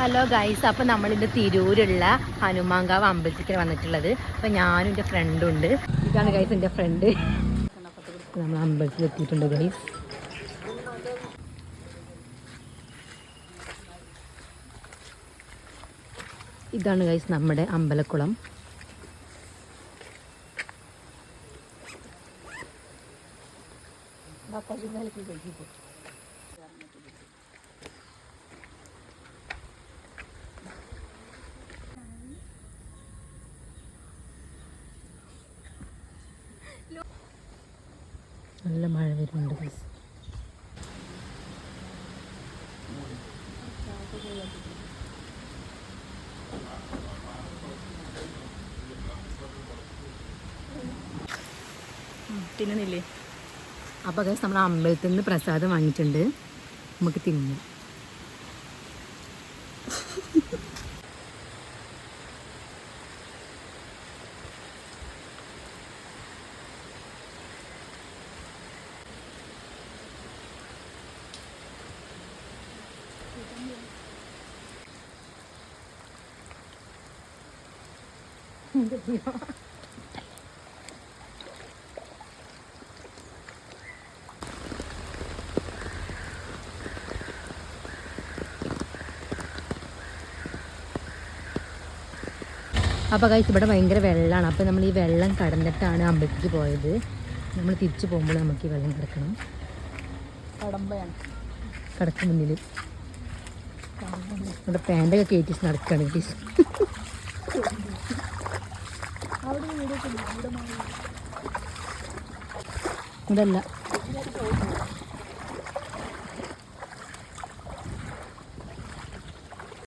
Hello guys, അപ്പോൾ നമ്മളിന്ന് തിരൂരുള്ള ഹനുമാൻകാവ് അമ്പലത്തിലേക്ക് വന്നിട്ടുള്ളത്. അപ്പോൾ ഞാനും എൻ്റെ ഫ്രണ്ടും ഉണ്ട്. ഇതാണ് ഗൈസ് എൻ്റെ ഫ്രണ്ട്. നമ്മൾ അമ്പലത്തിൽ എത്തിയിട്ടുണ്ട് ഗൈസ്. ഇതാണ് ഗൈസ് നമ്മുടെ അമ്പലക്കുളം. നല്ല മഴ വരുന്നുണ്ട് ഗൈസ്. തിന്നണില്ലേ? അപ്പോൾ ഗൈസ് നമ്മൾ അമ്പലത്തിൽ നിന്ന് പ്രസാദം വാങ്ങിയിട്ടുണ്ട്. നമുക്ക് തിന്നു. അപ്പോൾ ഗൈസ് ഇവിടെ ഭയങ്കര വെള്ളമാണ്. അപ്പോൾ നമ്മൾ ഈ വെള്ളം കടന്നിട്ടാണ് അമ്പലത്തിലേക്ക് പോയത്. നമ്മൾ തിരിച്ചു പോകുമ്പോൾ നമുക്ക് ഈ വെള്ളം കിടക്കണം. കടമ്പയാണ് കടക്ക് മുന്നിൽ നമ്മുടെ പാൻ്റൊക്കെ കയറ്റി നടക്കുകയാണ് ഗൈസ്. ഇതല്ല